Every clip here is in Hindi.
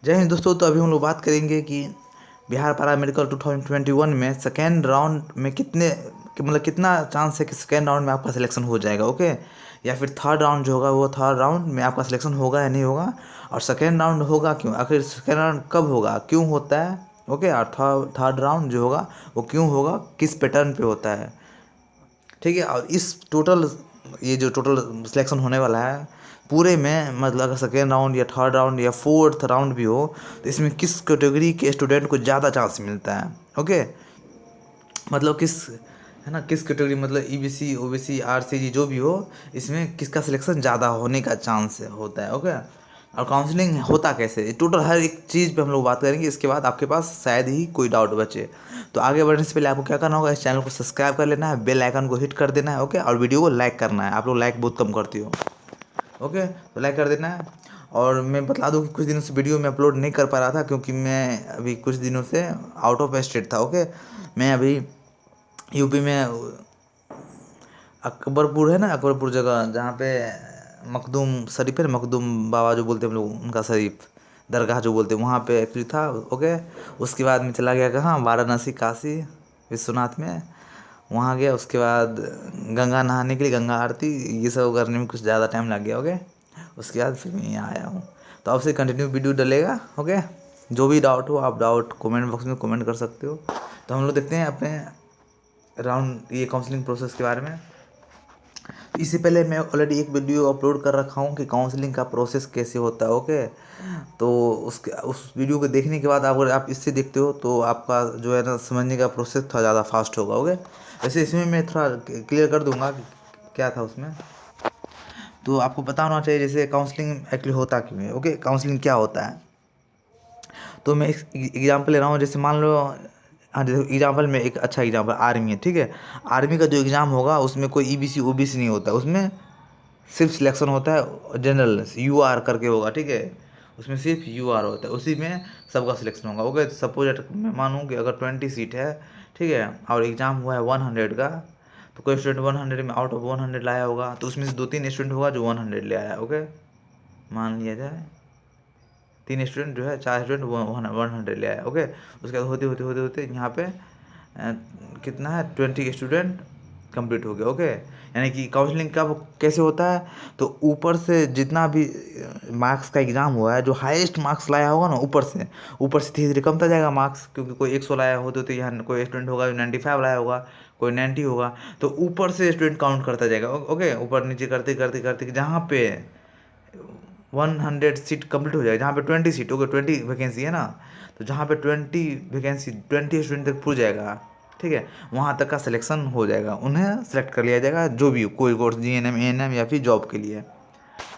जय हिंद दोस्तों। तो अभी हम लोग बात करेंगे कि बिहार पैरा मेडिकल 2021 में सेकेंड राउंड में मतलब कितना चांस है कि सेकेंड राउंड में आपका सिलेक्शन हो जाएगा। ओके, या फिर थर्ड राउंड जो होगा वो थर्ड राउंड में आपका सिलेक्शन होगा या नहीं होगा, और सेकेंड राउंड होगा क्यों, आखिर सेकेंड राउंड कब होगा, क्यों होता है। ओके, और थर्ड राउंड जो होगा वो क्यों होगा, किस पैटर्न पे होता है। ठीक है, और इस टोटल ये जो टोटल सिलेक्शन होने वाला है पूरे में, मतलब अगर सेकेंड राउंड या थर्ड राउंड या फोर्थ राउंड भी हो तो इसमें किस कैटेगरी के स्टूडेंट को ज़्यादा चांस मिलता है। ओके, मतलब किस, है ना, किस कैटेगरी, मतलब ईबीसी ओबीसी आरसीजी जो भी हो, इसमें किसका सिलेक्शन ज़्यादा होने का चांस होता है। ओके, और काउंसलिंग होता कैसे, टोटल हर एक चीज़ पे हम लोग बात करेंगे। इसके बाद आपके पास शायद ही कोई डाउट बचे। तो आगे बढ़ने से पहले आपको क्या करना होगा, इस चैनल को सब्सक्राइब कर लेना है, बेल आइकन को हिट कर देना है। ओके, और वीडियो को लाइक करना है। आप लोग लाइक बहुत कम करती हो। ओके, तो लाइक कर देना है। और मैं बता दूं कि कुछ दिनों से वीडियो में अपलोड नहीं कर पा रहा था क्योंकि मैं अभी कुछ दिनों से आउट ऑफ स्टेट था। ओके, मैं अभी यूपी में अकबरपुर है ना, अकबरपुर जगह जहाँ पे मखदूम शरीफ है ना, मखदूम बाबा जो बोलते हैं हम लोग, उनका शरीफ दरगाह जो बोलते हैं, वहाँ पे एक्चुअली था। ओके, उसके बाद मैं चला गया कहाँ, वाराणसी, काशी विश्वनाथ में, वहाँ गया। उसके बाद गंगा नहाने के लिए, गंगा आरती, ये सब करने में कुछ ज़्यादा टाइम लग गया। ओके, उसके बाद फिर मैं यहाँ आया हूँ। तो अब से कंटिन्यू वीडियो डलेगा। ओके, जो भी डाउट हो आप डाउट कमेंट बॉक्स में कमेंट कर सकते हो। तो हम लोग देखते हैं अपने राउंड ये काउंसलिंग प्रोसेस के बारे में। इससे पहले मैं ऑलरेडी एक वीडियो अपलोड कर रखा हूँ कि काउंसलिंग का प्रोसेस कैसे होता है। ओके, तो उस वीडियो को देखने के बाद अगर आप इससे देखते हो तो आपका जो है ना समझने का प्रोसेस थोड़ा ज़्यादा फास्ट होगा। ओके, वैसे इसमें मैं थोड़ा क्लियर कर दूंगा कि क्या था उसमें। तो आपको पता होना चाहिए जैसे काउंसलिंग एक्चुअली होता क्यों है। ओके, काउंसलिंग क्या होता है, तो मैं एक एग्जांपल ले रहा हूँ। जैसे मान लो, हाँ, जैसे एग्जांपल में एक अच्छा एग्जांपल आर्मी है। ठीक है, आर्मी का जो एग्ज़ाम होगा उसमें कोई ईबीसी ओबीसी नहीं होता, उसमें सिर्फ सिलेक्शन होता है जनरल यूआर करके होगा। ठीक है, उसमें सिर्फ यूआर होता है, उसी में सबका सिलेक्शन होगा। ओके, सपोज मैं मानूँ कि अगर 20 सीट है, ठीक है, और एग्ज़ाम हुआ है 100 का, तो कोई स्टूडेंट 100 में आउट ऑफ 100 लाया होगा, तो उसमें से 2-3 स्टूडेंट होगा जो 100 ले आया। ओके, मान लिया जाए 3 स्टूडेंट जो है, 4 स्टूडेंट 100 ले आया। ओके, उसके बाद होते होते होते होते यहाँ पे कितना है, 20 स्टूडेंट कंप्लीट हो गया। ओके, यानी कि काउंसलिंग कब कैसे होता है, तो ऊपर से जितना भी मार्क्स का एग्ज़ाम हुआ है, जो हाईएस्ट मार्क्स लाया होगा ना, ऊपर से धीरे धीरे कमता जाएगा मार्क्स, क्योंकि कोई 100 लाया होते तो यहाँ कोई स्टूडेंट होगा जो 95 लाया होगा, कोई 90 होगा, तो ऊपर से स्टूडेंट काउंट करता जाएगा। ओके, ऊपर नीचे करते करते करते जहाँ पे 100 सीट कंप्लीट हो जाएगा, जहाँ पे 20 सीट हो गई, 20 वैकेंसी है ना, तो जहाँ पे 20 वैकेंसी 20 स्टूडेंट तक पूछ जाएगा, ठीक है, वहाँ तक का सिलेक्शन हो जाएगा, उन्हें सेलेक्ट कर लिया जाएगा, जो भी कोई कोर्स जीएनएम एएनएम या फिर जॉब के लिए।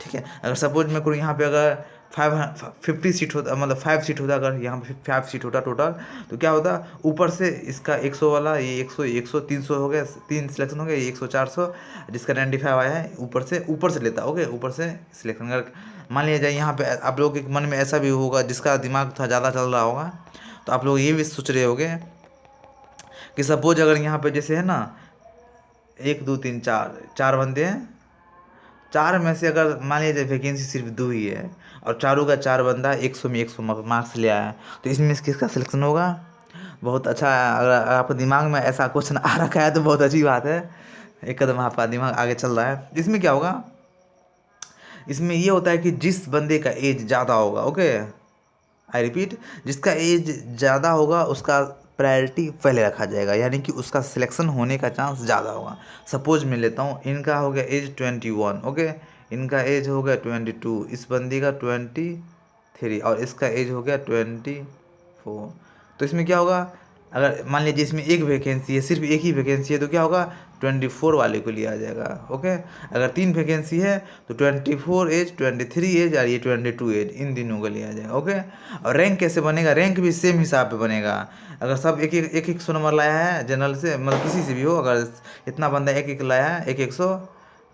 ठीक है, अगर सपोज मैं करूँ यहाँ पे अगर 50 सीट होता, मतलब 5 सीट होता, अगर यहाँ पे 5 सीट होता टोटल, तो क्या होता, ऊपर से इसका 100 वाला, ये 100 300 हो गया, 3 सिलेक्शन हो गया, ये 100 400, जिसका 95 आया है ऊपर से लेता। ओके, ऊपर से सिलेक्शन अगर मान लिया जाए, यहाँ पे आप लोगों के मन में ऐसा भी होगा जिसका दिमाग थोड़ा ज़्यादा चल रहा होगा, तो आप लोग ये भी सोच रहे होगे कि सपोज अगर यहाँ पे जैसे है ना 1 2 3 4 4 बंदे हैं, 4 में से अगर मान लीजिए वैकेंसी सिर्फ 2 ही है, और चारों का 4 बंदा 100 में 100 मार्क्स ले आया है, तो इसमें से किसका सिलेक्शन होगा। बहुत अच्छा है, अगर आपके दिमाग में ऐसा क्वेश्चन आ रखा है तो बहुत अच्छी बात है, एक कदम आपका दिमाग आगे चल रहा है। इसमें क्या होगा, इसमें ये होता है कि जिस बंदे का एज ज़्यादा होगा, ओके, आई रिपीट, जिसका एज ज़्यादा होगा उसका प्रायोरिटी पहले रखा जाएगा, यानी कि उसका सिलेक्शन होने का चांस ज़्यादा होगा। सपोज मैं लेता हूँ, इनका हो गया एज 21, ओके, इनका एज हो गया 22, इस बंदी का 23, और इसका एज हो गया 24। तो इसमें क्या होगा, अगर मान लीजिए इसमें एक वैकेंसी है, सिर्फ एक ही वैकेंसी है, तो क्या होगा, 24 वाले को लिया जाएगा। ओके, अगर 3 वैकेंसी है तो 24 एज, 23 एज और ये 22 एज, इन तीनों को लिया जाएगा। ओके, और रैंक कैसे बनेगा, रैंक भी सेम हिसाब पे बनेगा। अगर सब एक 100 नंबर लाया है जनरल से, मतलब किसी से भी हो, अगर इतना बंदा एक एक लाया है, एक 100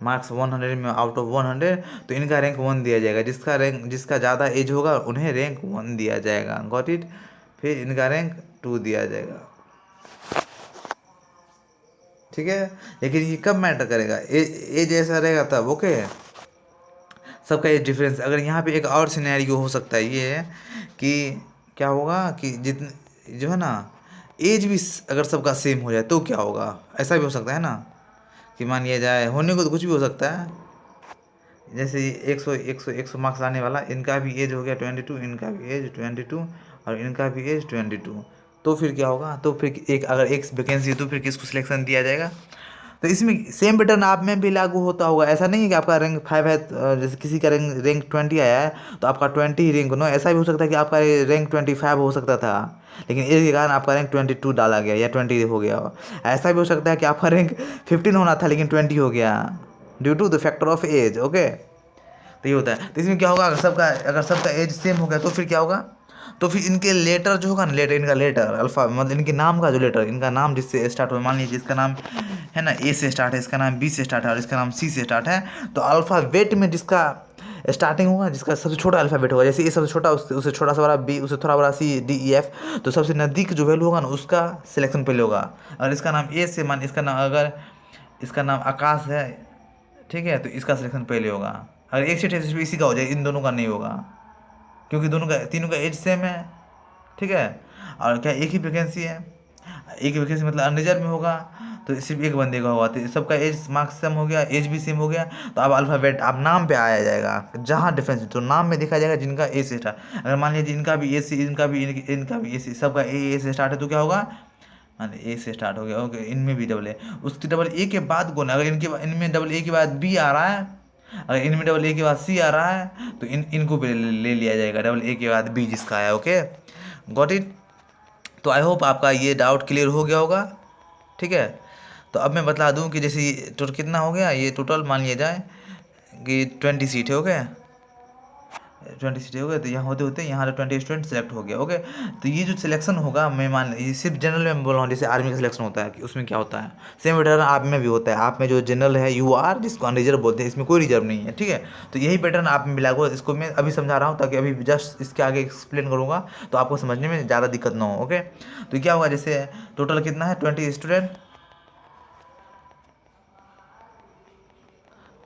मार्क्स 100 में आउट ऑफ 100, तो इनका रैंक 1 दिया जाएगा। जिसका ज़्यादा एज होगा उन्हें रैंक 1 दिया जाएगा, गॉट इट। फिर इनका रैंक 2 दिया जाएगा। ठीक है, लेकिन ये कब मैटर करेगा, एज ऐसा रहेगा तब। ओके, सबका एज डिफरेंस। अगर यहाँ पे एक और सिनेरियो हो सकता है, ये है कि क्या होगा कि जितने जो है ना एज भी अगर सबका सेम हो जाए तो क्या होगा, ऐसा भी हो सकता है ना, कि मान लिया जाए, होने को तो कुछ भी हो सकता है, जैसे 100 मार्क्स लाने वाला, इनका भी एज हो गया 22, इनका भी एज 22 और इनका भी एज 22, तो फिर क्या होगा, तो फिर एक अगर एक वैकेंसी है तो फिर किसको सिलेक्शन दिया जाएगा। तो इसमें सेम पैटर्न आप में भी लागू होता होगा, ऐसा नहीं है कि आपका रैंक 5 है, जैसे किसी का रैंक 20 आया है तो आपका 20 ही रैंक नो, ऐसा भी हो सकता है कि आपका रैंक 25 हो सकता था, लेकिन इसके कारण आपका रैंक 22 डाला गया या 20 हो गया हो। ऐसा भी हो सकता है कि आपका रैंक 15 होना था लेकिन 20 हो गया, due to the factor of age. Okay, तो ये होता है। तो इसमें क्या होगा, अगर सबका एज सेम हो गया तो फिर क्या होगा, तो फिर इनके लेटर जो होगा ना, लेटर इनका लेटर अल्फ़ा मतलब इनके नाम का जो लेटर, इनका नाम जिससे स्टार्ट हो, मान लीजिए इसका नाम है ना ए से स्टार्ट है, इसका नाम बी से स्टार्ट है और इसका नाम सी से स्टार्ट है, तो अल्फ़ाबेट में जिसका स्टार्टिंग होगा, जिसका सबसे छोटा अल्फ़ाबेट होगा, जैसे ए सबसे छोटा, उससे छोटा सा बड़ा बी, उससे थोड़ा बड़ा सी, डी ई एफ, तो सबसे नज़दीक जो वैल्यू होगा ना उसका सिलेक्शन पहले होगा। अगर इसका नाम ए से, मान इसका नाम, अगर इसका नाम आकाश है, ठीक है, तो इसका सिलेक्शन पहले होगा। अगर एक सीट है जिसमें इसी का हो जाए, इन दोनों का नहीं होगा, क्योंकि दोनों का, तीनों का एज सेम है, ठीक है। और क्या एक ही वैकेंसी है, एक ही वैकेंसी मतलब अनरिजर्व में होगा, तो सिर्फ एक बंदे का होगा, तो सबका एज मार्क्स सेम हो गया, एज भी सेम हो गया, तो अब अल्फ़ाबेट अब नाम पे आया जाएगा, जहाँ डिफरेंस तो नाम में देखा जाएगा जिनका ए से स्टार्ट। अगर मान लीजिए इनका भी ए से, इनका भी ए से, सबका ए से स्टार्ट है, तो क्या होगा, मान ए से स्टार्ट हो गया, ओके, इनमें भी डबल ए, उसकी डबल ए के बाद कौन है, अगर इनमें डबल ए के बाद बी आ रहा है, अगर इनमें डबल ए के बाद सी आ रहा है, तो इनको भी ले लिया जाएगा, डबल ए के बाद बी जिसका आया। Okay, got it. तो आई होप आपका ये डाउट क्लियर हो गया होगा, ठीक है। तो अब मैं बता दूं कि जैसे टोटल कितना हो गया, ये टोटल मान लिया जाए कि 20 सीट है, ओके, 20 सीटें हो गए, तो यहाँ होते होते यहाँ 20 स्टूडेंट सेलेक्ट हो गया। ओके, तो ये जो सिलेक्शन होगा, मैं मान ये सिर्फ जनरल में बोल रहा हूँ, जैसे आर्मी का सिलेक्शन होता है कि उसमें क्या होता है, सेम पैटर्न आप में भी होता है। आप में जो जनरल है यू आर, जिसको अनरिजर्व बोलते हैं, इसमें कोई रिजर्व नहीं है, ठीक है। तो यही पैटर्न आप में भी लागू है, इसको मैं अभी समझा रहा हूँ ताकि अभी जस्ट इसके आगे एक्सप्लेन करूँगा तो आपको समझने में ज़्यादा दिक्कत ना हो। ओके, तो क्या होगा, जैसे टोटल कितना है 20 स्टूडेंट,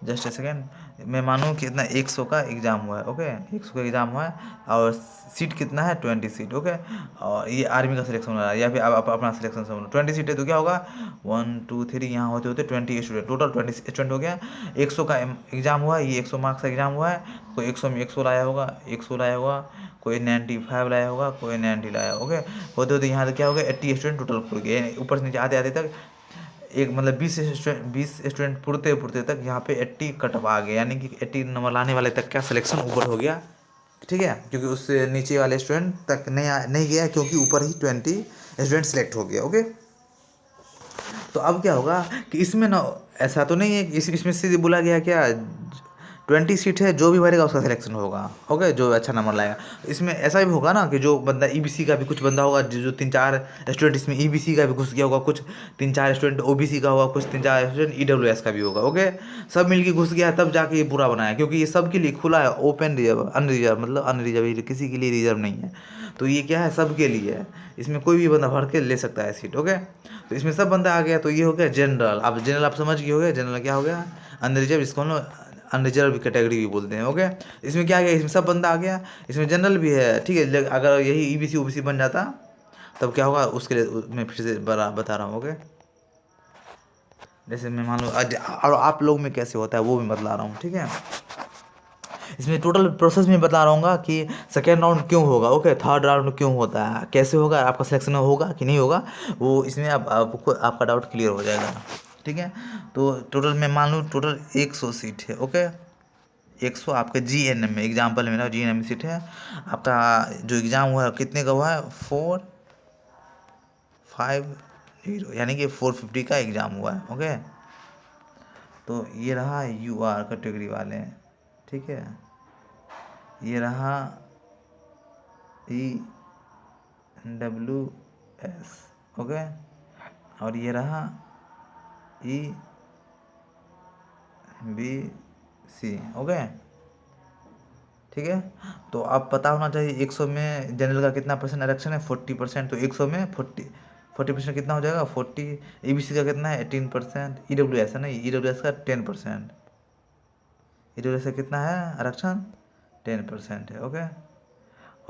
जस्ट ए सेकेंड, मैं मानूँ कि इतना 100 का एग्ज़ाम हुआ है, ओके, 100 का एग्ज़ाम हुआ है और सीट कितना है 20 सीट, ओके, और ये आर्मी का सिलेक्शन हो रहा है या फिर आप अपना सिलेक्शन समझ लो 20 सीट है, तो क्या होगा 1 2 3 यहाँ होते होते 20 स्टूडेंट, टोटल 20 स्टूडेंट हो गया। 100 का एग्ज़ाम हुआ है, ये 100 मार्क्स का एग्ज़ाम हुआ है, कोई 100 में 100 लाया होगा, 100 लाया होगा, कोई 95 लाया होगा, कोई 90 लाया, ओके, होते होते यहाँ क्या हो गया 80 स्टूडेंट टोटल खुल गए, ऊपर से नीचे आते आते तक एक मतलब 20 स्टूडेंट पुरते तक यहाँ पे 80 कट ऑफ आ गए, यानी कि 80 नंबर लाने वाले तक का सिलेक्शन ऊपर हो गया, ठीक है, क्योंकि उससे नीचे वाले स्टूडेंट तक नहीं गया, क्योंकि ऊपर ही 20 स्टूडेंट सेलेक्ट हो गया। ओके, तो अब क्या होगा कि इसमें ना, ऐसा तो नहीं है कि इसमें सीधे बोला गया क्या 20 सीट है, जो भी भरेगा उसका सिलेक्शन होगा, ओके, जो अच्छा नंबर लाएगा। इसमें ऐसा भी होगा ना कि जो बंदा ईबीसी का भी कुछ बंदा होगा, जो 3-4 स्टूडेंट इसमें ईबीसी का भी घुस गया होगा, कुछ 3-4 स्टूडेंट ओबीसी का होगा, कुछ 3-4 स्टूडेंट ईडब्ल्यूएस का भी होगा, ओके, सब मिलके घुस गया तब जाके ये पूरा बनाया, क्योंकि ये सब के लिए खुला है, ओपन रिजर्व, अनरिजर्व मतलब अनरिजर्व, किसी के लिए रिजर्व नहीं है, तो ये क्या है सबके लिए है, इसमें कोई भी बंदा भर के ले सकता है सीट। ओके, तो इसमें सब बंदा आ गया, तो ये हो गया जनरल। अब जनरल आप समझ गए हो गया, जनरल क्या हो गया, अनरिजर्व, इसको हम लोग अनरिजर्व कैटेगरी भी बोलते हैं। ओके, इसमें क्या आ गया, इसमें सब बंदा आ गया, इसमें जनरल भी है, ठीक है, अगर यही ईबीसी ओबीसी बन जाता तब क्या होगा, उसके लिए मैं फिर से बता रहा हूँ। ओके, जैसे मैं मान लो और आप लोग में कैसे होता है वो भी बतला रहा हूँ, ठीक है। इसमें टोटल प्रोसेस में बता रहा हूँ कि सेकेंड राउंड क्यों होगा, ओके, थर्ड राउंड क्यों होता है, कैसे होगा, आपका सिलेक्शन होगा कि नहीं होगा, वो इसमें आपको आपका डाउट क्लियर हो जाएगा, ठीक है। तो टोटल मैं मान लूँ टोटल 100 सीट है, ओके, 100 आपके जीएनएम में, एग्जाम्पल मेरा जीएनएम में सीट है, आपका जो एग्ज़ाम हुआ है कितने का हुआ है 450, यानी कि 450 का एग्ज़ाम हुआ है। ओके, तो ये रहा यूआर कैटेगरी वाले, ठीक है, ये रहा EWS, ओके, और ये रहा EBC, ओके, ठीक है। तो आप पता होना चाहिए 100 में जनरल का कितना परसेंट आरक्षण है 40%, तो 100 में 40% कितना हो जाएगा 40। EBC का कितना है 18%, EWS है ना, EWS का 10%, EWS का कितना है आरक्षण 10% है। ओके,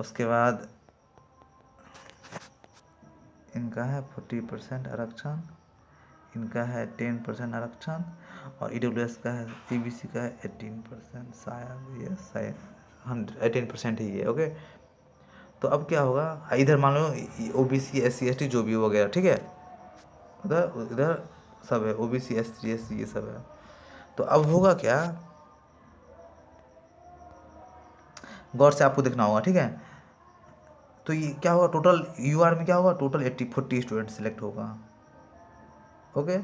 उसके बाद इनका है 40% आरक्षण, इनका है 10% आरक्षण, और EWS का है, EBC का है 18%, शायद ये शायद 18% ही है। ओके, तो अब क्या होगा, इधर मान लो OBC SC ST जो भी हो वगैरह, ठीक है, उधर इधर सब है, OBC SC SC ये सब है। तो अब होगा क्या, गौर से आपको देखना होगा, ठीक है। तो ये क्या होगा, टोटल UR में क्या होगा, टोटल 40 स्टूडेंट सेलेक्ट होगा। ओके,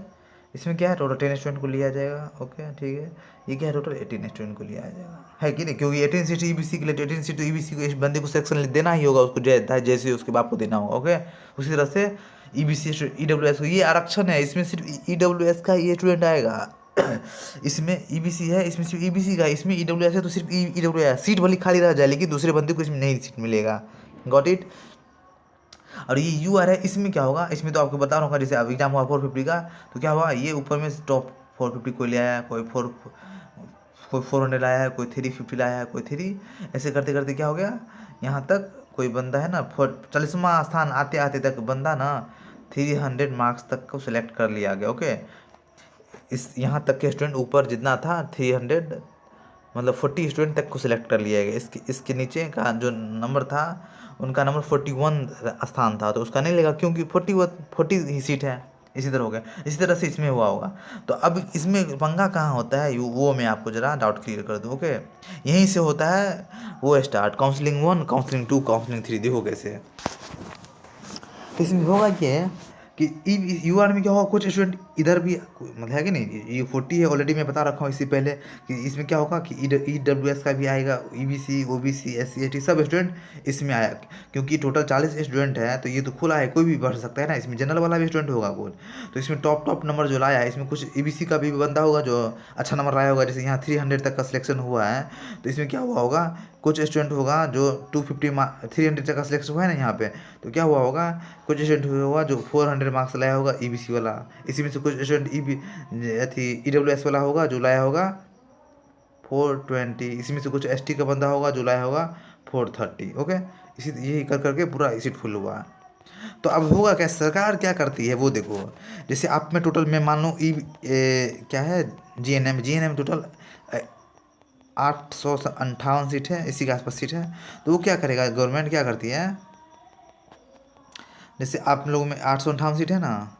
इसमें क्या है, टोटल 10 स्टूडेंट को लिया जाएगा। ओके, ठीक है, ये क्या है, टोटल 18 स्टूडेंट को लिया जाएगा, है कि नहीं, क्योंकि 18 सीट EBC के लिए, 18 सीट EBC को इस बंदे को सेक्शन देना ही होगा, उसको जैसे उसके बाप को देना होगा। ओके, उसी तरह से EBC EWS को ये आरक्षण है, इसमें सिर्फ EWS का ये स्टूडेंट आएगा। इसमें EBC है, इसमें सिर्फ EBC का, इसमें EWS है तो सिर्फ EWS, सीट भले खाली रह जाए लेकिन दूसरे बंदे को इसमें नहीं सीट मिलेगा। Got it. और ये UR है, इसमें क्या होगा, इसमें तो आपको बता रहा हूँ, जैसे अब एग्जाम हुआ 450 का, तो क्या हुआ, ये ऊपर में टॉप 450 कोई ले आया, कोई 400 लाया है, कोई 350 लाया है, कोई 3, ऐसे करते करते क्या हो गया, यहाँ तक कोई बंदा है ना 40वां स्थान आते आते तक बंदा ना 300 मार्क्स तक को सिलेक्ट कर लिया गया। ओके, इस यहाँ तक के स्टूडेंट ऊपर जितना था 300, मतलब 40 स्टूडेंट तक को सिलेक्ट कर लिया गया। इसके नीचे का जो नंबर था, उनका नंबर 41 स्थान था, तो उसका नहीं लेगा, क्योंकि 40 ही सीट है। इसी तरह हो गया, इसी तरह से इसमें हुआ होगा। तो अब इसमें पंगा कहाँ होता है, वो मैं आपको ज़रा डाउट क्लियर कर दूँ। ओके, यहीं से होता है वो स्टार्ट, काउंसलिंग 1, काउंसलिंग 2, काउंसलिंग 3 देखो कैसे। तो इसमें होगा क्या कि UR में क्या होगा, कुछ स्टूडेंट इधर भी मतलब है कि नहीं, ये 40 है ऑलरेडी, मैं बता रखा हूँ इससे पहले कि इसमें क्या होगा कि EWS का भी आएगा, EBC OBC SC ST सब स्टूडेंट इसमें आया, क्योंकि टोटल 40 स्टूडेंट है, तो ये तो खुला है, कोई भी बढ़ सकता है ना, इसमें जनरल वाला भी स्टूडेंट होगा कुछ। तो इसमें टॉप नंबर जो लाया है, इसमें कुछ EBC का भी बंदा होगा जो अच्छा नंबर लाया होगा, जैसे यहाँ 300 तक का सिलेक्शन हुआ है, तो इसमें क्या हुआ होगा, कुछ स्टूडेंट होगा जो 300 तक का सिलेक्शन हुआ है ना यहाँ पे, तो क्या हुआ होगा, कुछ स्टूडेंट होगा जो 400 मार्क्स लाया होगा EBC वाला, इसी में से कुछ स्टूडेंट EWS वाला होगा जो लाया होगा 420, इसमें से कुछ ST का बंदा होगा जो लाया होगा 430। ओके, इसी यही कर करके पूरा सीट फुल हुआ। तो अब होगा क्या, सरकार क्या करती है वो देखो, जैसे आप में टोटल में मान लो क्या है, GNM टोटल 858 सीट है, इसी के आसपास सीट है। तो वो क्या करेगा, गवर्नमेंट क्या करती है, जैसे आप लोगों में 858 सीट है ना,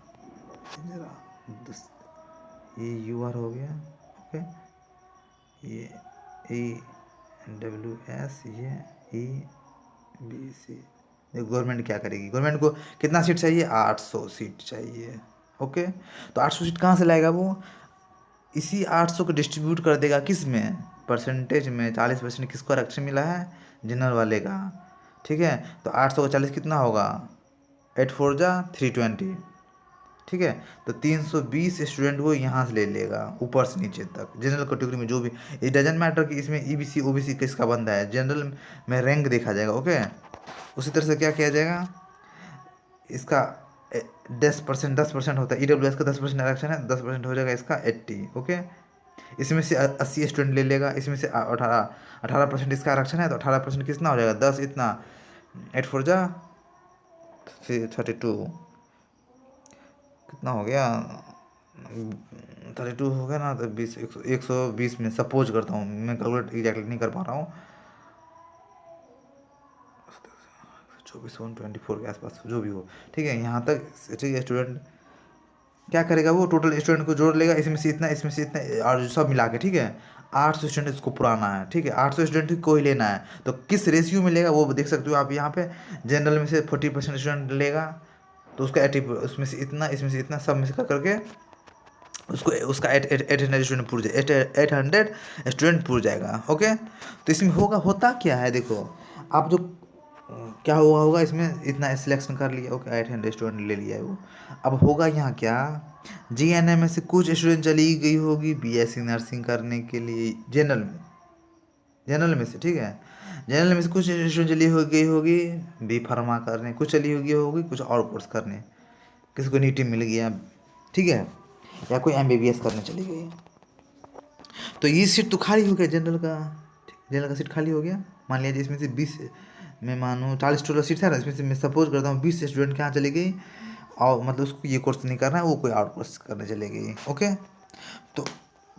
ये UR हो गया। ओके, ये EWS, ये EBC। गवर्नमेंट क्या करेगी, गवर्नमेंट को कितना सीट चाहिए, 800 सीट चाहिए। ओके, तो 800 सीट कहाँ से लाएगा वो, इसी 800 को डिस्ट्रीब्यूट कर देगा किस में, परसेंटेज में। 40% किसको आरक्षण मिला है, जनरल वाले का, ठीक है। तो 800 का 40 कितना होगा, 8 4 जा 320, ठीक है। तो 320 स्टूडेंट वो यहाँ से ले लेगा ऊपर से नीचे तक, जनरल कैटेगरी में जो भी, इट डजेंट मैटर कि इसमें EBC OBC किसका बंदा है, जनरल में रैंक देखा जाएगा। ओके, उसी तरह से क्या किया जाएगा, इसका 10% होता है, EWS का 10% आरक्षण है, 10% हो जाएगा इसका 80। ओके, इसमें से 80 स्टूडेंट ले लेगा, इसमें से 18% इसका आरक्षण है, तो 18% कितना हो जाएगा, 10 इतना 8 4 जा 32, कितना हो गया, 32 हो गया ना, तो 120 में सपोज करता हूँ, मैं कैलकुलेट एग्जैक्टली नहीं कर पा रहा हूँ, 24 124 के आसपास जो भी हो, ठीक है। यहाँ तक ठीक है, स्टूडेंट क्या करेगा, वो टोटल स्टूडेंट को जोड़ लेगा, इसमें से इतना, इसमें से इतना, और सब मिला के, ठीक है, 800 स्टूडेंट इसको पुराना है, ठीक है, 800 स्टूडेंट को ही लेना है। तो किस रेशियो में लेगा वो देख सकते हो आप यहाँ पे, जनरल में से 40% स्टूडेंट लेगा, तो उसका 80, उसमें से इतना, इसमें से इतना, सब में से कर करके उसको उसका 800 स्टूडेंट पूर जाए, 800 स्टूडेंट पूर जाएगा। ओके, तो इसमें होता क्या है देखो, आप जो क्या हुआ होगा, इसमें इतना सिलेक्शन कर लिया, ओके 800 स्टूडेंट ले लिया है वो। अब होगा यहाँ क्या, GNM में से कुछ स्टूडेंट चली गई होगी BSc नर्सिंग करने के लिए, जनरल में से, ठीक है, जनरल में से कुछ स्टूडेंट चली हो गई होगी B फार्मा करने, कुछ चली होगी कुछ और कोर्स करने, किसी को नीट मिल गया, ठीक है, या कोई MBBS करने चली गई, तो ये सीट तो खाली हो गया, जनरल का सीट खाली हो गया। मान लिया इसमें से मैं मानूँ 40 टोटल सीट्स है ना, इसमें से मैं सपोज करता हूँ 20 स्टूडेंट कहाँ चले गई, और मतलब उसको ये कोर्स नहीं करना है, वो कोई और कोर्स करने चले गई। ओके, तो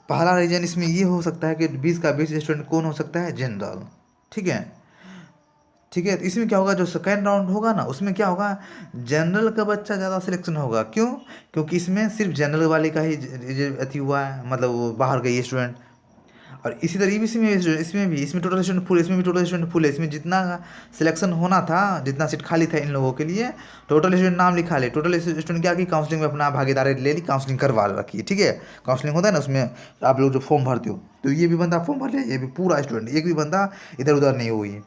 पहला रीजन इसमें ये हो सकता है कि 20 का 20 स्टूडेंट कौन हो सकता है, जनरल। ठीक है, ठीक है। तो इसमें क्या होगा, जो सेकेंड राउंड होगा ना उसमें क्या होगा, जनरल का बच्चा ज़्यादा सिलेक्शन होगा। क्यों? क्योंकि इसमें सिर्फ जनरल वाले का ही अति हुआ है, मतलब वो बाहर गई स्टूडेंट। और इसी तरह ईबीसी में इसमें भी, इसमें टोटल स्टूडेंट फुल, इसमें भी टोटल स्टूडेंट फुल है। इसमें जितना सिलेक्शन होना था, जितना सीट खाली था इन लोगों के लिए, टोटल स्टूडेंट नाम लिखा ले, टोटल स्टूडेंट क्या की काउंसलिंग में अपना भागीदारी ले ली, काउंसलिंग करवा रखी। ठीक है, काउंसलिंग होता है ना, उसमें आप लोग जो फॉर्म भरते हो, तो ये भी बंदा फॉर्म भर लिया, ये भी पूरा स्टूडेंट, एक भी बंदा इधर उधर नहीं हुई।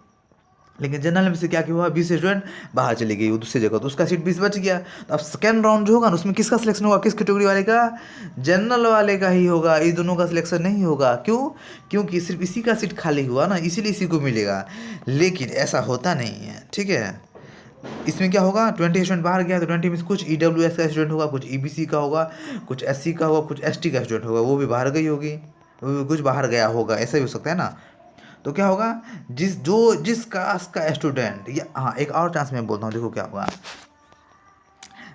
लेकिन जनरल में से क्या हुआ, 20 स्टूडेंट बाहर चली गई वो दूसरी जगह, तो उसका सीट 20 बच गया। तो अब सेकेंड राउंड जो होगा ना उसमें किसका सिलेक्शन होगा, किस कैटेगरी वाले का, जनरल वाले का ही होगा, ये दोनों का सिलेक्शन नहीं होगा। क्यों? क्योंकि सिर्फ इसी का सीट खाली हुआ ना, इसीलिए इसी को मिलेगा। लेकिन ऐसा होता नहीं है। ठीक है, इसमें क्या होगा, 20 स्टूडेंट बाहर गया तो 20 में से कुछ ईडब्ल्यूएस का स्टूडेंट होगा, कुछ ईबीसी का होगा, कुछ एससी का होगा, कुछ एसटी का स्टूडेंट होगा, वो भी बाहर गई होगी, वो भी कुछ बाहर गया होगा, ऐसा भी हो सकता है ना। तो क्या होगा, जिस कास्ट का स्टूडेंट, या हाँ एक और चांस मैं बोलता हूँ, देखो क्या होगा,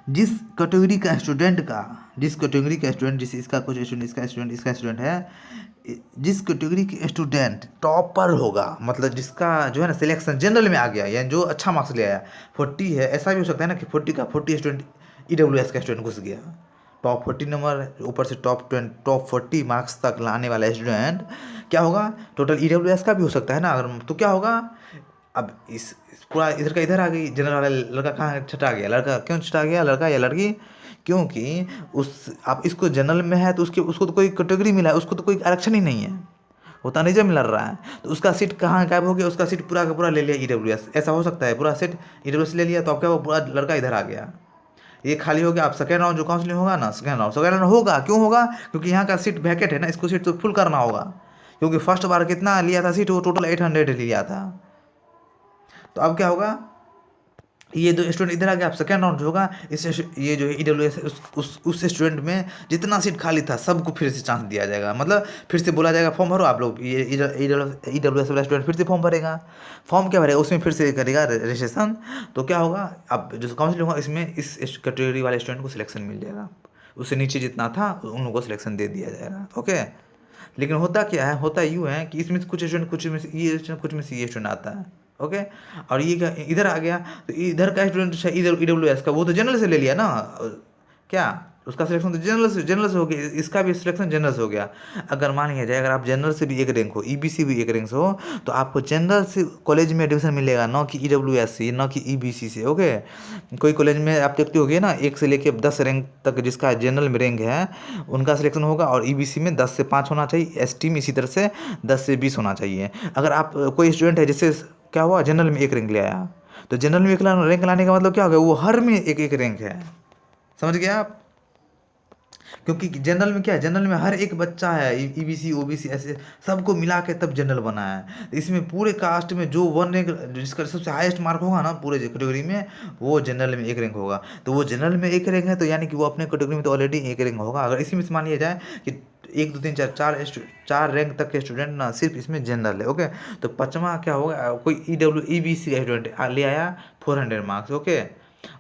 जिस कैटेगरी का स्टूडेंट का, जिस कैटेगरी का स्टूडेंट, जिस इसका कुछ स्टूडेंट, इसका स्टूडेंट है, जिस कैटेगरी के स्टूडेंट टॉपर होगा, मतलब जिसका जो है ना सिलेक्शन जनरल में आ गया, यानी जो अच्छा मार्क्स ले आया, 40 है, ऐसा भी हो सकता है ना कि 40 स्टूडेंट ईडब्ल्यूएस का स्टूडेंट घुस गया, टॉप 40 नंबर, ऊपर से टॉप 40 मार्क्स तक लाने वाला स्टूडेंट क्या होगा, टोटल ईडब्ल्यूएस का भी हो सकता है ना। अगर तो क्या होगा, अब इस पूरा इधर का इधर आ गई, जनरल वाला लड़का कहाँ छटा गया, लड़का क्यों छटा गया, लड़का या लड़की, क्योंकि उस आप इसको जनरल में है तो उसको तो कोई कैटेगरी मिला है, उसको तो कोई आरक्षण ही नहीं है, वो तनिजम लड़ रहा है, तो उसका सीट कहाँ गायब हो गया, उसका सीट पूरा का पूरा ले लिया ईडब्ल्यूएस। ऐसा हो सकता है, पूरा सीट ईडब्ल्यूएस ले लिया, तो अब क्या वो पूरा लड़का इधर आ गया, ये खाली हो गया। आप सेकेंड राउंड जो काउंसलिंग होगा ना, सेकेंड राउंड होगा, क्यों होगा, क्योंकि यहाँ का सीट वैकेट है ना, इसको सीट तो फुल करना होगा। क्योंकि फर्स्ट बार कितना लिया था सीट, वो टोटल 800 लिया था। तो अब क्या होगा, ये दो स्टूडेंट इधर आ गया, अब सेकेंड राउंड जो होगा, ये जो है ईडब्ल्यूएस उस स्टूडेंट में जितना सीट खाली था सबको फिर से चांस दिया जाएगा, मतलब फिर से बोला जाएगा फॉर्म भरो आप लोग, ये ईडब्ल्यूएस वाला स्टूडेंट फिर से फॉर्म भरेगा। फॉर्म क्या भरेगा, उसमें फिर से करेगा रजिस्ट्रेशन। तो क्या होगा, अब जो काउंसिलिंग होगा इसमें इस कैटेगरी वाले स्टूडेंट को सिलेक्शन मिल जाएगा, उससे नीचे जितना था उन लोगों को सिलेक्शन दे दिया जाएगा। ओके, लेकिन होता क्या है, होता यूँ है कि इसमें से कुछ स्टूडेंट, कुछ में से ये स्टूडेंट, कुछ में से ये स्टूडेंट आता है। ओके, और ये क्या इधर आ गया, तो इधर का स्टूडेंट है, इधर ईडब्ल्यूएस का, वो तो जनरल से ले लिया ना, क्या उसका सिलेक्शन तो जनरल से हो गया, इसका भी सिलेक्शन जनरल से हो गया। अगर मान लिया जाए, अगर आप जनरल से भी एक रैंक हो, ईबीसी भी एक रैंक से हो, तो आपको जनरल से कॉलेज में एडमिशन मिलेगा, ना कि ईडब्ल्यूएस से, ना कि ईबीसी से। ओके, कोई कॉलेज में आप देखते होगे ना, 1 से लेके 10 रैंक तक जिसका जनरल में रैंक है उनका सिलेक्शन होगा, और ईबीसी में 10 से 5 होना चाहिए, एसटी में इसी तरह से 10 से 20 होना चाहिए। अगर आप कोई स्टूडेंट है जिससे क्या हुआ, जनरल में एक रैंक ले आया, तो जनरल में एक रैंक लाने का मतलब क्या हो गया, वो हर में एक एक रैंक है। समझ गया आप? क्योंकि जनरल में क्या है, जनरल में हर एक बच्चा है, ईबीसी ओबीसी ऐसे सबको मिला के तब जनरल बना है। तो इसमें पूरे कास्ट में जो वन रैंक, जिसका सबसे हाईएस्ट मार्क होगा ना पूरे कैटेगरी में, वो जनरल में एक रैंक होगा। तो वो जनरल में एक रैंक है, तो यानी कि वो अपने कैटेगरी में तो ऑलरेडी एक रैंक होगा। अगर इसी में से मान लिया जाए कि 1 2 3 4 4 रैंक तक के स्टूडेंट ना सिर्फ इसमें जनरल है। ओके, तो पाँचवा क्या होगा, कोई ईबीसी का स्टूडेंट ले आया 400 मार्क्स। ओके,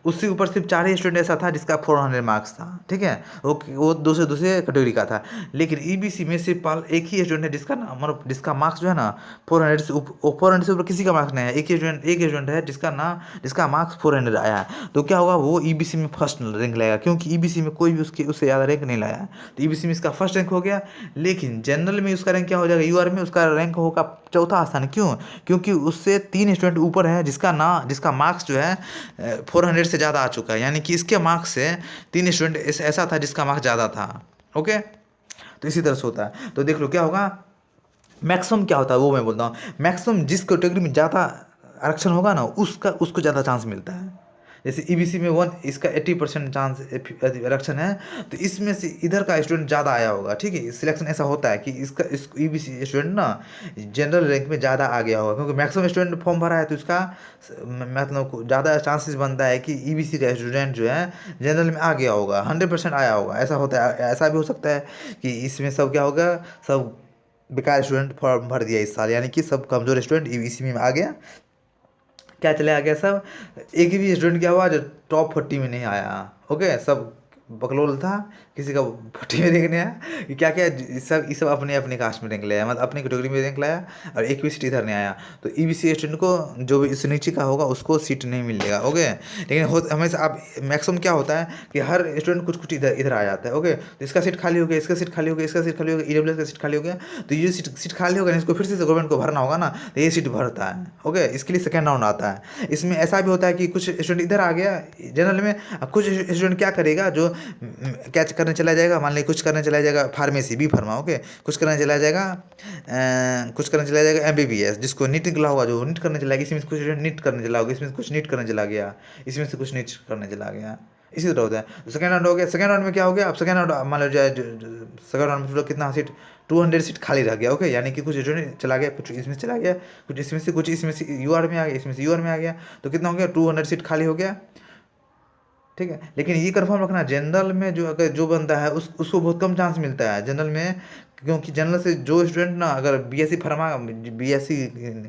उससे ऊपर सिर्फ 4 ही स्टूडेंट ऐसा था जिसका 400 मार्क्स था। ठीक है, वो दूसरे दूसरे कैटेगरी का था। लेकिन ईबीसी में सिर्फ एक ही स्टूडेंट है जिसका ना, मतलब जिसका मार्क्स जो है ना 400 से 400 से ऊपर किसी का मार्क्स नहीं है, एक ही स्टूडेंट है जिसका मार्क्स 400 आया है। तो क्या होगा, वो ईबीसी में फर्स्ट रैंक लाएगा, क्योंकि ईबीसी में कोई भी उससे ज़्यादा रैंक नहीं लाया है। तो ईबीसी में इसका फर्स्ट रैंक हो गया। लेकिन जनरल में उसका रैंक क्या हो जाएगा, यूआर में उसका रैंक होगा चौथा स्थान। क्यों? क्योंकि उससे 3 स्टूडेंट ऊपर है जिसका मार्क्स जो है 400 से ज़्यादा आ चुका है, यानी कि इसके मार्क्स से 3 स्टूडेंट ऐसा था जिसका मार्क्स ज़्यादा था। ओके, तो इसी तरह से होता है। तो देख लो क्या होगा, मैक्सिमम क्या होता है वो मैं बोलता हूँ। मैक्सिमम जिस कैटेगरी में ज़्यादा आरक्षण होगा ना उसको ज़्यादा चांस मिलता है। जैसे ईबीसी में 1 इसका 80% चांस आरक्षण है, तो इसमें से इधर का स्टूडेंट ज़्यादा आया होगा। ठीक है, सिलेक्शन ऐसा होता है कि इस ईबीसी स्टूडेंट ना जनरल रैंक में ज़्यादा आ गया होगा, क्योंकि मैक्सिमम स्टूडेंट फॉर्म भरा है, तो इसका मतलब ज़्यादा चांसेस बनता है कि ईबीसी का स्टूडेंट जो है जनरल में आ गया होगा, 100% आया होगा। ऐसा होता है, ऐसा भी हो सकता है कि इसमें सब क्या होगा, सब बेकार स्टूडेंट फॉर्म भर दिया इस साल, यानी कि सब कमज़ोर स्टूडेंट ईबीसी में आ गया, क्या चला गया सब, एक भी स्टूडेंट क्या हुआ जो टॉप 40 में नहीं आया। ओके, सब बकलोल था, किसी का 40 में रैंक नहीं आया। क्या क्या ये सब अपने अपने कास्ट में रैंक लाया, मतलब अपनी कैटेगरी में रैंक लाया, और एक भी सीट इधर नहीं आया। तो ईबीसी स्टूडेंट को जो भी इस नीचे का होगा उसको सीट नहीं मिलेगा। ओके, लेकिन हमेशा आप मैक्सिमम क्या होता है कि हर स्टूडेंट कुछ कुछ इधर इधर आ जाता है। ओके, तो इसका सीट खाली हो गया, इसका सीट खाली हो गया, इसका सीट खाली हो गया, ईडब्ल्यूएस का सीट खाली हो गया, तो ये सीट खाली होगा, इसको फिर से गवर्नमेंट को भरना होगा ना, तो ये सीट भरता है। ओके, इसके लिए सेकेंड राउंड आता है। इसमें ऐसा भी होता है कि कुछ स्टूडेंट इधर आ गया जनरल में, कुछ स्टूडेंट क्या करेगा जो क्या करने चला जाएगा, मान लीजिए कुछ करने चला जाएगा फार्मेसी, बी फार्मा। ओके, कुछ करने चला जाएगा कुछ करने चला जाएगा एमबीबीएस, जिसको नीट निकला होगा जो नीट करने चला गया, इसमें से कुछ नीट करने चला होगा, इसमें से कुछ नीट करने चला गया, इसमें से कुछ नीट करने चला गया, इसी तरह होता है। तो सेकंड राउंड हो गया, सेकंड राउंड में क्या हो गया, अब सेकंड राउंड मान लो जाए सेकंड राउंड में टोटल कितना सीट, 200 सीट खाली रह गया। ओके, यानी कि कुछ स्टूडेंट चला गया, कुछ इसमें चला गया, कुछ इसमें से यूआर में आ गया, इसमें से यूआर में आ गया, तो कितना हो गया, 200 सीट खाली हो गया। ठीक है, लेकिन ये कंफर्म रखना, जनरल में जो अगर जो बंदा है उसको बहुत कम चांस मिलता है जनरल में, क्योंकि जनरल से जो स्टूडेंट ना अगर बीएससी फार्मा, बीएससी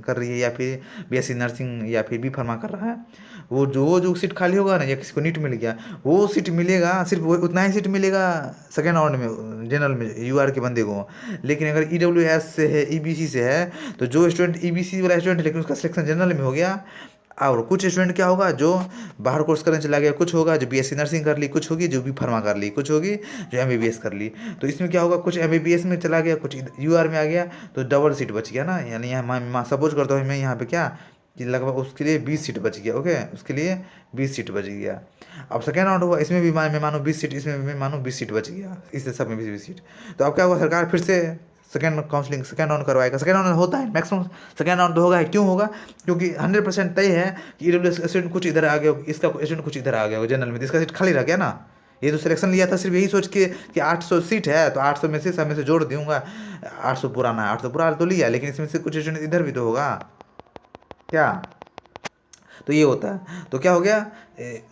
कर रही है, या फिर बीएससी नर्सिंग, या फिर बी फार्मा कर रहा है, वो जो सीट खाली होगा ना, या किसी को नीट मिल गया, वो सीट मिलेगा, सिर्फ वो उतना ही सीट मिलेगा सेकेंड राउंड में जनरल में यूआर के बंदे को। लेकिन अगर ईडब्ल्यूएस से है, ईबीसी से है, तो जो स्टूडेंट ईबीसी वाला स्टूडेंट है लेकिन उसका सिलेक्शन जनरल में हो गया, और कुछ स्टूडेंट क्या होगा जो बाहर कोर्स करने चला गया, कुछ होगा जो बीएससी नर्सिंग कर ली, कुछ होगी जो बी फार्मा कर ली, कुछ होगी जो एमबीबीएस कर ली। तो इसमें क्या होगा, कुछ एमबीबीएस में चला गया, कुछ यूआर में आ गया, तो डबल सीट बच गया ना। यानी यहाँ मैं सपोज करता हूँ, मैं यहाँ पे क्या कि लगभग उसके लिए 20 सीट बच गया। ओके, उसके लिए 20 सीट बच गया। अब सेकेंड राउंड हुआ, इसमें भी मैं मानो 20 सीट, इसमें भी मैं मानो 20 सीट बच गया, इससे सब में 20 सीट। तो अब क्या हुआ, सरकार फिर से सेकेंड काउंसलिंग सेकेंड राउंड करवाएगा। सेकेंड राउंड होता है मैक्सिमम, सेकेंड राउंड होगा, क्यों होगा, क्योंकि 100% तय है कि ईडब्ल्यूएस स्टूडेंट कुछ इधर आ गया, इसका स्टूडेंट कुछ इधर आ गया जनरल में, तो इसका सीट खाली रह गया ना। ये तो सिलेक्शन लिया था सिर्फ यही सोच के कि 800 सीट है, तो 800 में से सब में से जोड़ दूंगा, 800 पुराना है, 800 पुराना तो लिया, लेकिन इसमें से कुछ स्टूडेंट इधर भी तो होगा क्या। तो ये होता है, तो क्या हो गया,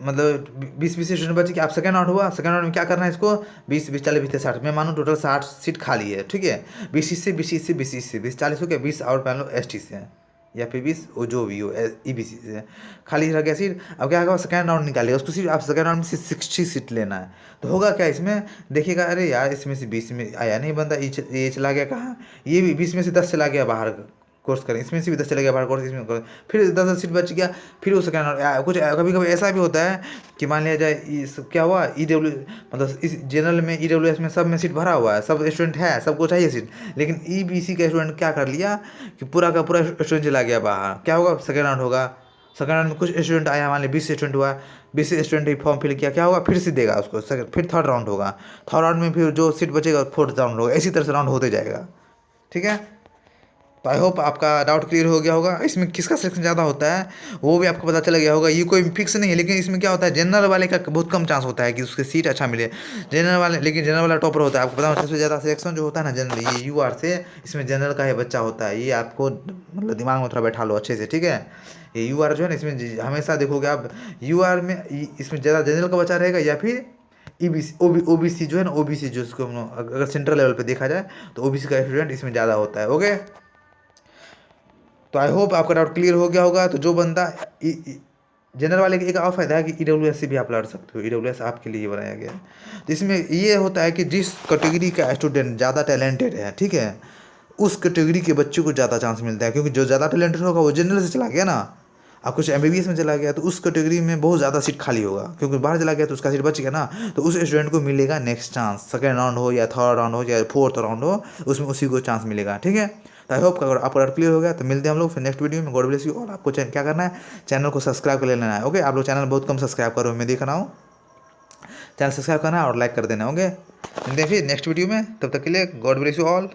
मतलब 20 स्टूडेंट बचे कि आप सेकेंड राउंड हुआ, सेकेंड राउंड में क्या करना है इसको, 20 40 20 60, मैं मानूँ टोटल 60 सीट खाली है। ठीक है, 20 से 20 से 20 से 20 40 हो गया, 20 और मान लो एसटी से, या फिर 20 वो जो भी हो ईबीसी से खाली रह गया सीट। अब क्या होगा, सेकेंड राउंड निकालिएगा उसको, सिर्फ आप सेकेंड राउंड में से 60 सीट लेना है। तो होगा क्या इसमें, देखिएगा, अरे यार इसमें से 20 में आया नहीं बंदा, ये चला गया कहाँ, ये भी 20 में से 10 चला गया बाहर कोर्स करें, इसमें से भी 10 चला गया बाहर कोर्स, इसमें फिर 10 सीट बच गया, फिर वो सेकेंड राउंड। कुछ कभी कभी ऐसा भी होता है कि मान लिया जाए क्या हुआ, ईडब्ल्यू मतलब इस जनरल में ईडब्ल्यूएस में सब में सीट भरा हुआ है, सब स्टूडेंट है, सबको चाहिए सीट, लेकिन ईबीसी का स्टूडेंट क्या कर लिया कि पूरा का पूरा स्टूडेंट चला गया बाहर। क्या होगा, सेकेंड राउंड होगा, सेकेंड राउंड में कुछ स्टूडेंट आया, मान लीजिए 20 स्टूडेंट हुआ, 20 स्टूडेंट ही फॉर्म फिल किया, क्या होगा, फिर से देगा उसको फिर थर्ड राउंड होगा, थर्ड राउंड में फिर जो सीट बचेगा फोर्थ राउंड होगा, इसी तरह से राउंड होते जाएगा। ठीक है, तो आई होप आपका डाउट क्लियर हो गया होगा। इसमें किसका सिलेक्शन ज़्यादा होता है वो भी आपको पता चल गया होगा। ये कोई फिक्स नहीं है, लेकिन इसमें क्या होता है, जनरल वाले का बहुत कम चांस होता है कि उसके सीट अच्छा मिले जनरल वाले, लेकिन जनरल वाला टॉपर होता है। आपको पता है सबसे ज़्यादा सिलेक्शन जो होता है ना जनरल, ये यूआर से, इसमें जनरल का ही बच्चा होता है। ये आपको मतलब दिमाग में थोड़ा बैठा लो अच्छे से, ठीक है। ये यूआर जो है ना, इसमें हमेशा देखोगे आप, यूआर में इसमें ज़्यादा जनरल का बच्चा रहेगा, या फिर ईबीसी ओबीसी जो है ना, ओबीसी जो उसको अगर सेंट्रल लेवल पे देखा जाए तो ओबीसी का स्टूडेंट इसमें ज़्यादा होता है। ओके, तो आई होप आपका डाउट क्लियर हो गया होगा। तो जो बंदा जनरल वाले का एक और फायदा है कि ईडब्ल्यूएस से भी आप लड़ सकते हो, ईडब्ल्यूएस आपके लिए बनाया गया है। तो इसमें ये होता है कि जिस कैटेगरी का स्टूडेंट ज़्यादा टैलेंटेड है, ठीक है, उस कैटेगरी के बच्चों को ज़्यादा चांस मिलता है, क्योंकि जो ज़्यादा टैलेंटेड होगा वो जनरल से चला गया ना, और कुछ एमबीबीएस में चला गया, तो उस कैटेगरी में बहुत ज़्यादा सीट खाली होगा, क्योंकि बाहर चला गया तो उसका सीट बच गया ना। तो उस स्टूडेंट को मिलेगा नेक्स्ट चांस, सेकेंड राउंड हो या थर्ड राउंड हो या फोर्थ राउंड हो, उसमें उसी को चांस मिलेगा। ठीक है, तो आई होप अगर आपको डाउट क्लियर हो गया, तो मिलते हैं हम लोग फिर नेक्स्ट वीडियो में। God bless you. और आपको क्या करना है, चैनल को सब्सक्राइब कर लेना है। ओके, आप लोग चैनल बहुत कम सब्सक्राइब करो, मैं देख रहा हूँ, चैनल सब्सक्राइब करना है और लाइक कर देना। ओके, मिलते हैं फिर नेक्स्ट वीडियो में, तब तक के लिए गॉड ब्लेस यू ऑल।